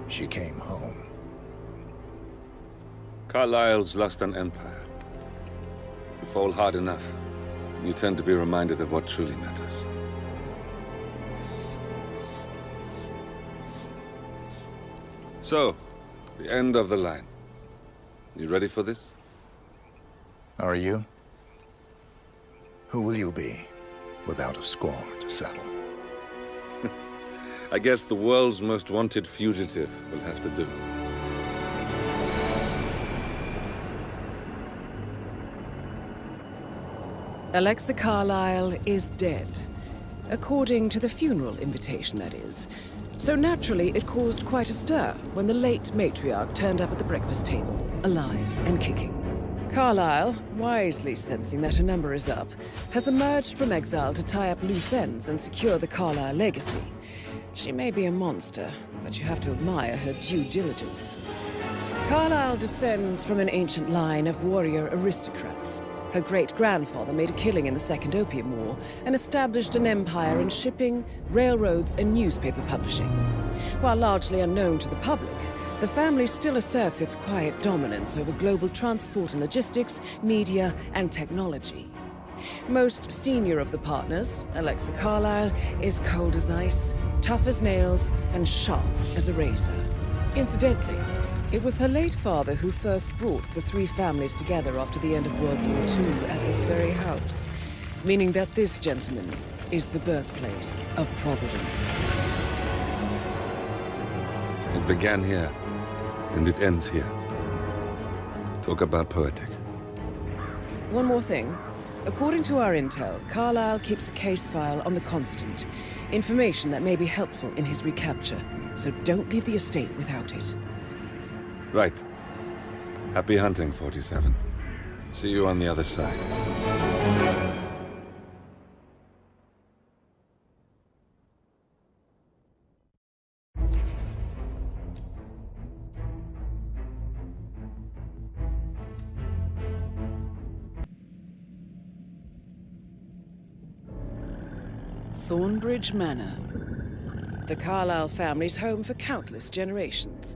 she came home. Carlisle's lost an empire. You fall hard enough, you tend to be reminded of what truly matters. So, the end of the line. You ready for this? Are you? Who will you be, without a score to settle? I guess the world's most wanted fugitive will have to do. Alexa Carlisle is dead. According to the funeral invitation, that is. So naturally, it caused quite a stir when the late matriarch turned up at the breakfast table, alive and kicking. Carlisle, wisely sensing that her number is up, has emerged from exile to tie up loose ends and secure the Carlisle legacy. She may be a monster, but you have to admire her due diligence. Carlisle descends from an ancient line of warrior aristocrats. Her great-grandfather made a killing in the Second Opium War and established an empire in shipping, railroads, and newspaper publishing. While largely unknown to the public, the family still asserts its quiet dominance over global transport and logistics, media, and technology. Most senior of the partners, Alexa Carlisle, is cold as ice, tough as nails, and sharp as a razor. Incidentally, it was her late father who first brought the three families together after the end of World War II at this very house, meaning that this gentleman is the birthplace of Providence. It began here, and it ends here. Talk about poetic. One more thing. According to our intel, Carlisle keeps a case file on the Constant. Information that may be helpful in his recapture, so don't leave the estate without it. Right. Happy hunting, 47. See you on the other side. Thornbridge Manor. The Carlisle family's home for countless generations.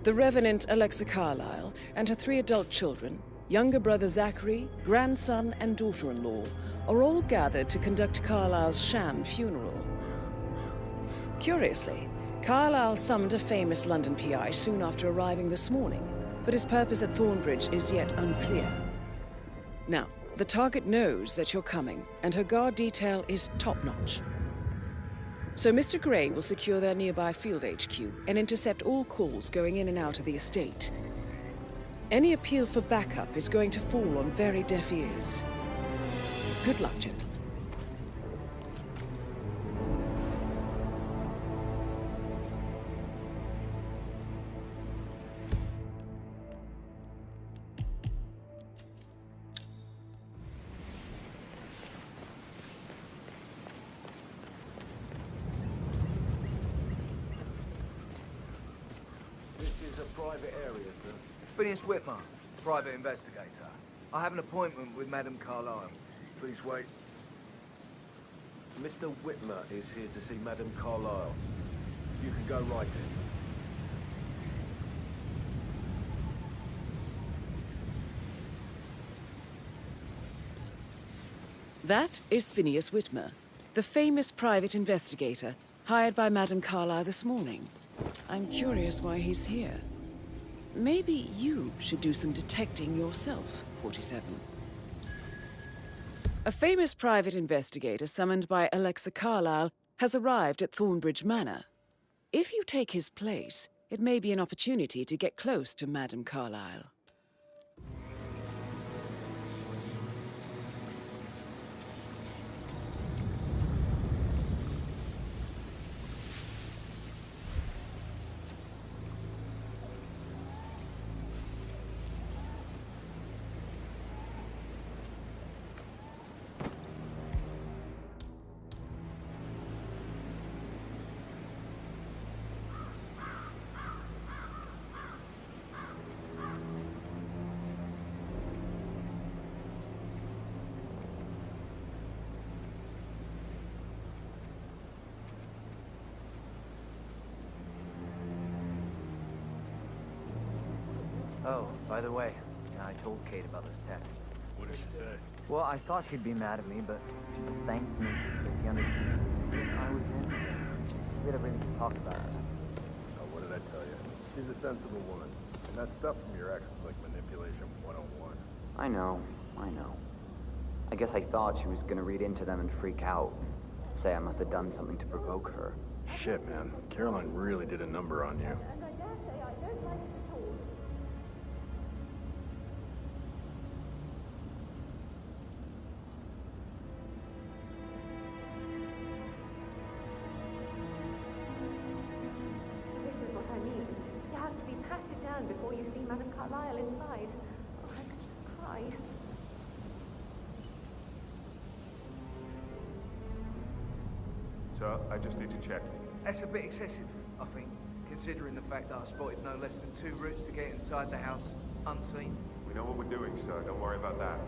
The Revenant Alexa Carlisle and her 3 adult children, younger brother Zachary, grandson and daughter-in-law, are all gathered to conduct Carlisle's sham funeral. Curiously, Carlisle summoned a famous London PI soon after arriving this morning, but his purpose at Thornbridge is yet unclear. Now, the target knows that you're coming, and her guard detail is top-notch. So Mr. Gray will secure their nearby field HQ and intercept all calls going in and out of the estate. Any appeal for backup is going to fall on very deaf ears. Good luck, gentlemen. Private area, sir. Phineas Whitmer, private investigator. I have an appointment with Madame Carlisle. Please wait. Mr. Whitmer is here to see Madame Carlisle. You can go right in. That is Phineas Whitmer, the famous private investigator hired by Madame Carlisle this morning. I'm curious why he's here. Maybe you should do some detecting yourself, 47. A famous private investigator summoned by Alexa Carlisle has arrived at Thornbridge Manor. If you take his place, it may be an opportunity to get close to Madame Carlisle. Oh, by the way, I told Kate about this text. What did she say? Well, I thought she'd be mad at me, but she just thanked me that she understood I was in. We had everything to talk about. Oh, what did I tell you? She's a sensible woman. And that stuff from your ex is like manipulation 101. I know. I guess I thought she was gonna read into them and freak out. Say I must have done something to provoke her. Shit, man. Caroline really did a number on you. And I dare say I don't like it at all. This is what I mean. You have to be patted down before you see Madame Carlisle inside. Oh, I could cry. So, I just need to check. That's a bit excessive, I think, considering the fact that I spotted no less than 2 routes to get inside the house unseen. We know what we're doing, so don't worry about that.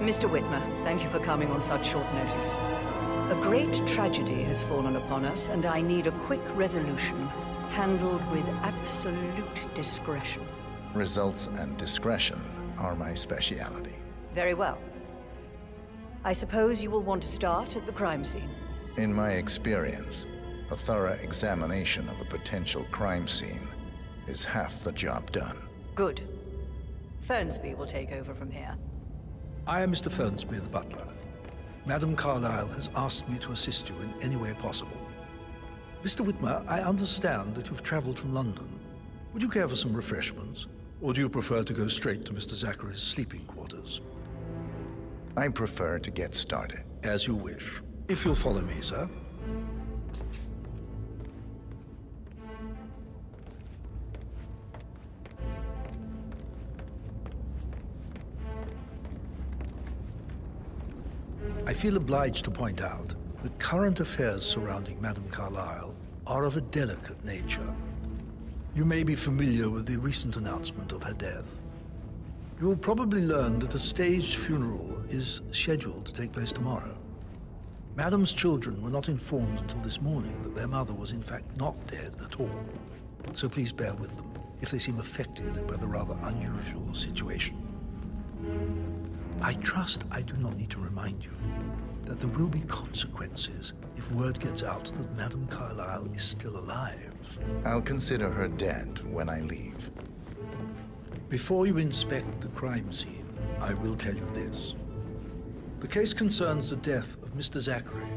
Mr. Whitmer, thank you for coming on such short notice. A great tragedy has fallen upon us, and I need a quick resolution, handled with absolute discretion. Results and discretion are my speciality. Very well. I suppose you will want to start at the crime scene. In my experience, a thorough examination of a potential crime scene is half the job done. Good. Fernsby will take over from here. I am Mr. Fernsby, the butler. Madame Carlisle has asked me to assist you in any way possible. Mr. Whitmer, I understand that you've traveled from London. Would you care for some refreshments? Or do you prefer to go straight to Mr. Zachary's sleeping quarters? I prefer to get started. As you wish. If you'll follow me, sir. I feel obliged to point out that current affairs surrounding Madame Carlisle are of a delicate nature. You may be familiar with the recent announcement of her death. You will probably learn that a staged funeral is scheduled to take place tomorrow. Madame's children were not informed until this morning that their mother was in fact not dead at all. So please bear with them if they seem affected by the rather unusual situation. I trust I do not need to remind you that there will be consequences if word gets out that Madame Carlisle is still alive. I'll consider her dead when I leave. Before you inspect the crime scene, I will tell you this. The case concerns the death of Mr. Zachary,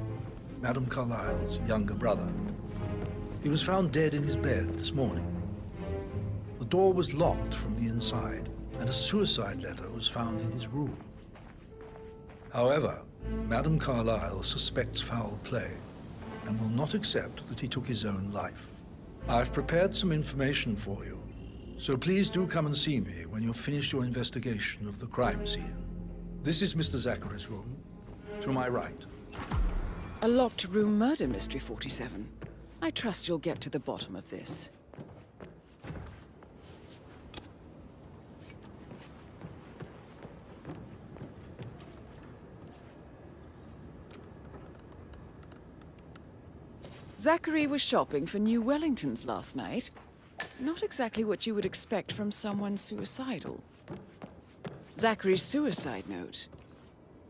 Madame Carlisle's younger brother. He was found dead in his bed this morning. The door was locked from the inside, and a suicide letter was found in his room. However, Madame Carlisle suspects foul play and will not accept that he took his own life. I've prepared some information for you, so please do come and see me when you've finished your investigation of the crime scene. This is Mr. Zachary's room, to my right. A locked room murder mystery, 47. I trust you'll get to the bottom of this. Zachary was shopping for new Wellingtons last night. Not exactly what you would expect from someone suicidal. Zachary's suicide note.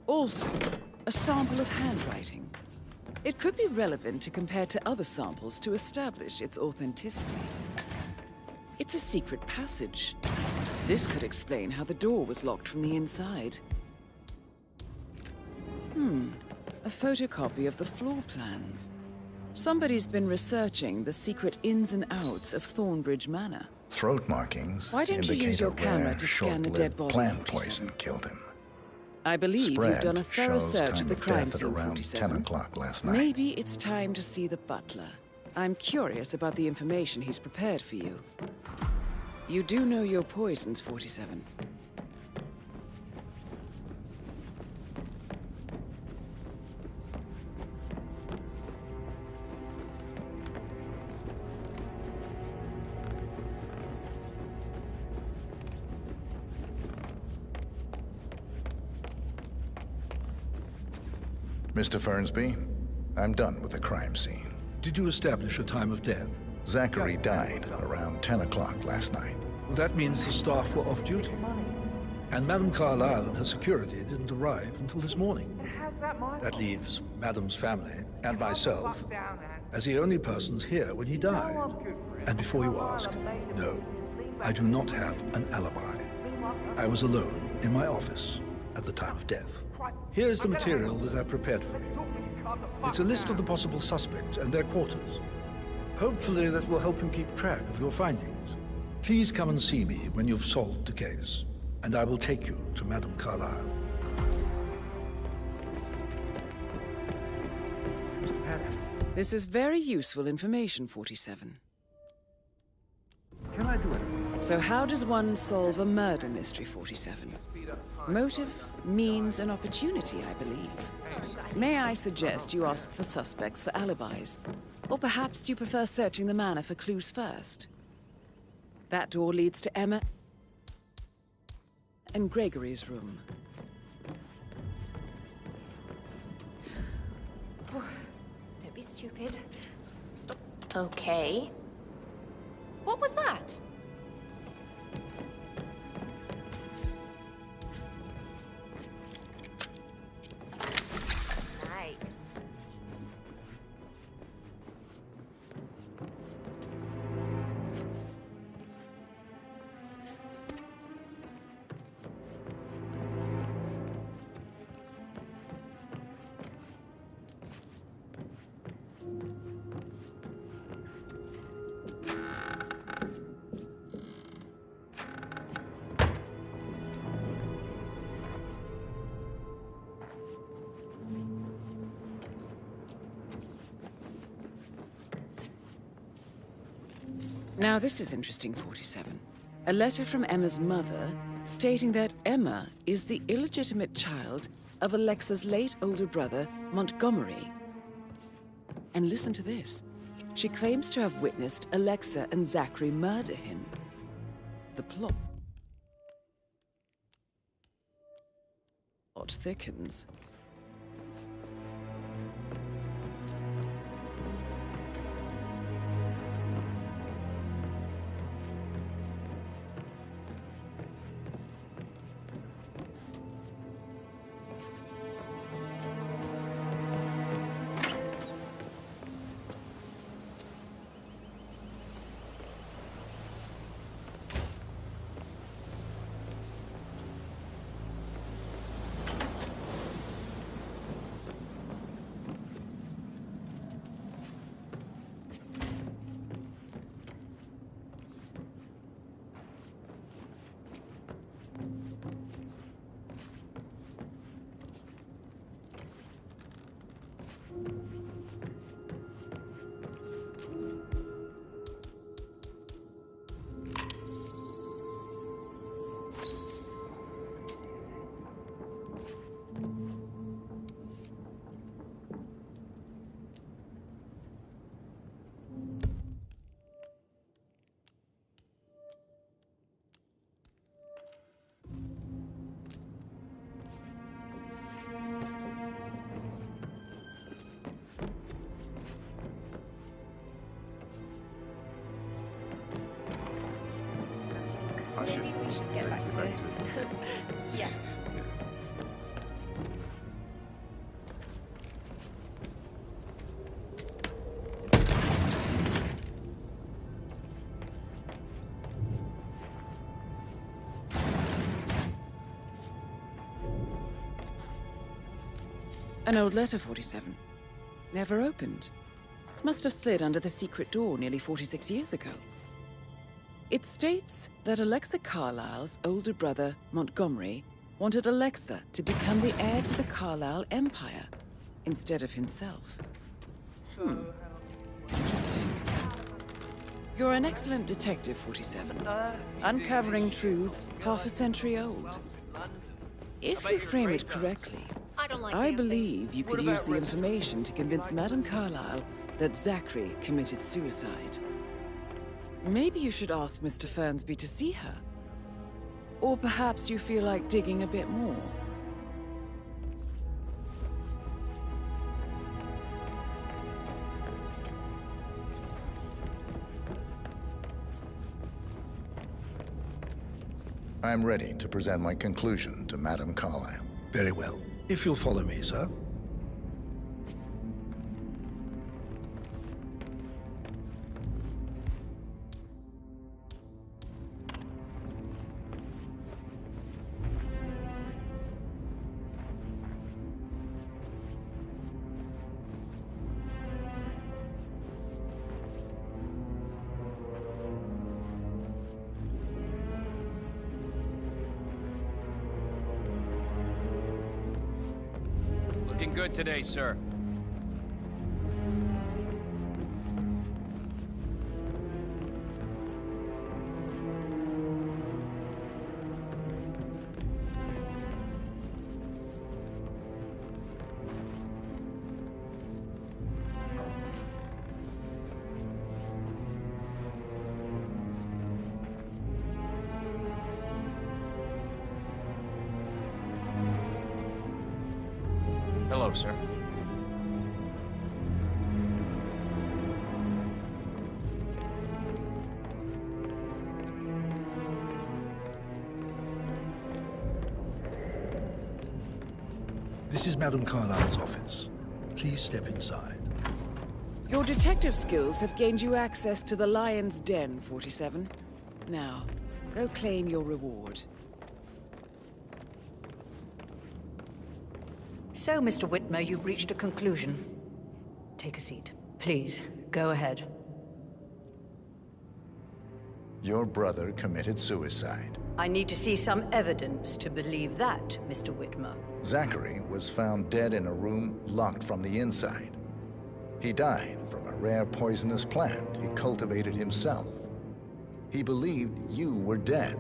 Also, a sample of handwriting. It could be relevant to compare to other samples to establish its authenticity. It's a secret passage. This could explain how the door was locked from the inside. A photocopy of the floor plans. Somebody's been researching the secret ins and outs of Thornbridge Manor. Throat markings Why don't you indicate use your a camera rare, to scan the dead short-lived body, plant 47? poison killed him. I believe you've done a thorough shows search time of the of crime death at scene, around 47. 10 o'clock last night. Maybe it's time to see the butler. I'm curious about the information he's prepared for you. You do know your poisons, 47. Mr. Fernsby, I'm done with the crime scene. Did you establish a time of death? Zachary died around 10 o'clock last night. Well, that means the staff were off duty. And Madame Carlisle and her security didn't arrive until this morning. That leaves Madame's family and myself as the only persons here when he died. And before you ask, no, I do not have an alibi. I was alone in my office at the time of death. Here's the material that I prepared for you. It's a list of the possible suspects and their quarters. Hopefully that will help you keep track of your findings. Please come and see me when you've solved the case, and I will take you to Madame Carlisle. This is very useful information, 47. Can I do it? So how does one solve a murder mystery, 47? Motive, means, and opportunity, I believe. May I suggest you ask the suspects for alibis? Or perhaps do you prefer searching the manor for clues first? That door leads to Emma and Gregory's room. Don't be stupid. Stop. Okay. What was that? Right. Now this is interesting, 47. A letter from Emma's mother stating that Emma is the illegitimate child of Alexa's late older brother, Montgomery. And listen to this. She claims to have witnessed Alexa and Zachary murder him. The plot thickens. Maybe we should get back to it. Yeah. An old letter, 47. Never opened. Must have slid under the secret door nearly 46 years ago. It states that Alexa Carlisle's older brother, Montgomery, wanted Alexa to become the heir to the Carlisle Empire instead of himself. Interesting. You're an excellent detective, 47. Uncovering truths half a century old. If you frame it correctly, I believe you could use the information to convince Madame Carlisle that Zachary committed suicide. Maybe you should ask Mr. Fernsby to see her. Or perhaps you feel like digging a bit more. I'm ready to present my conclusion to Madame Carlisle. Very well. If you'll follow me, sir. Looking good today, sir. Hello, sir. This is Madame Carlisle's office. Please step inside. Your detective skills have gained you access to the Lion's Den, 47. Now, go claim your reward. So, Mr. Whitmer, you've reached a conclusion. Take a seat. Please, go ahead. Your brother committed suicide. I need to see some evidence to believe that, Mr. Whitmer. Zachary was found dead in a room locked from the inside. He died from a rare poisonous plant he cultivated himself. He believed you were dead,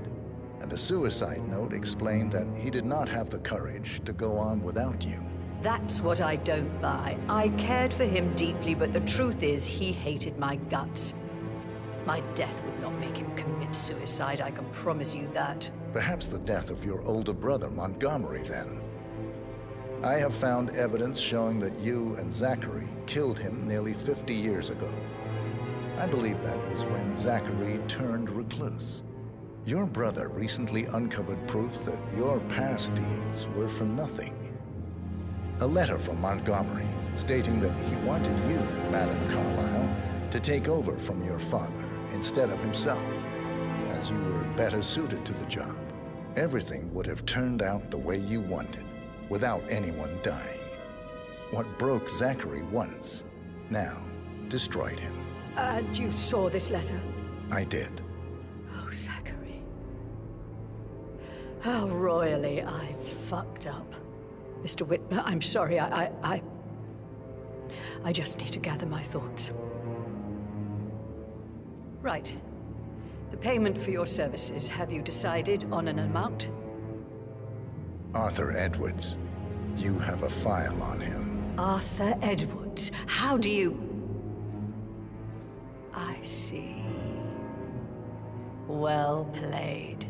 and a suicide note explained that he did not have the courage to go on without you. That's what I don't buy. I cared for him deeply, but the truth is he hated my guts. My death would not make him commit suicide, I can promise you that. Perhaps the death of your older brother, Montgomery, then. I have found evidence showing that you and Zachary killed him nearly 50 years ago. I believe that was when Zachary turned recluse. Your brother recently uncovered proof that your past deeds were for nothing. A letter from Montgomery stating that he wanted you, Madame Carlisle, to take over from your father instead of himself, as you were better suited to the job. Everything would have turned out the way you wanted, without anyone dying. What broke Zachary once, now destroyed him. And you saw this letter? I did. Oh, Zachary. How royally I fucked up. Mr. Whitmer, I'm sorry, I just need to gather my thoughts. Right. The payment for your services, have you decided on an amount? Arthur Edwards. You have a file on him. Arthur Edwards? How do you... I see. Well played.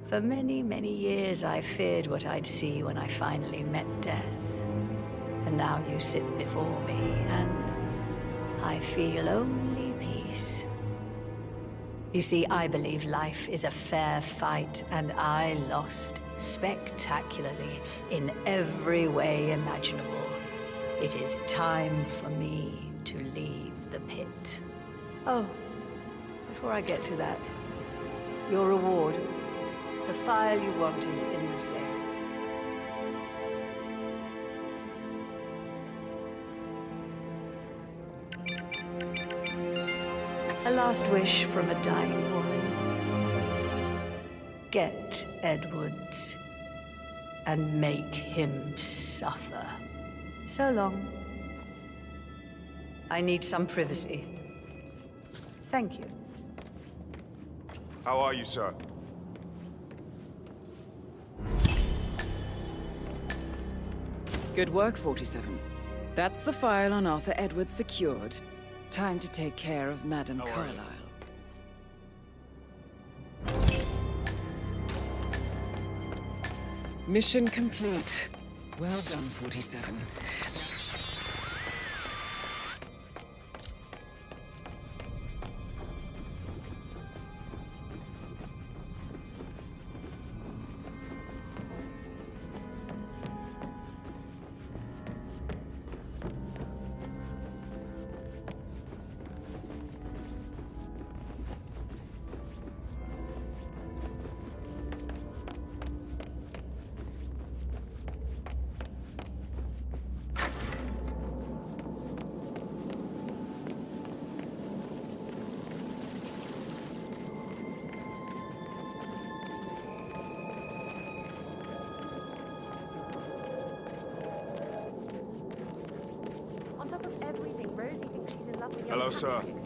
For many, many years I feared what I'd see when I finally met death. And now you sit before me, and I feel only peace. You see, I believe life is a fair fight, and I lost spectacularly in every way imaginable. It is time for me to leave the pit. Oh, before I get to that, your reward. The file you want is in the safe. last wish from a dying woman. Get Edwards and make him suffer. So long. I need some privacy. Thank you. How are you, sir? Good work, 47. That's the file on Arthur Edwards secured. Time to take care of Madame Carlisle. Mission complete. Well done, 47. On top of everything, Rosie thinks she's in love with Hello, young sir. Patrick.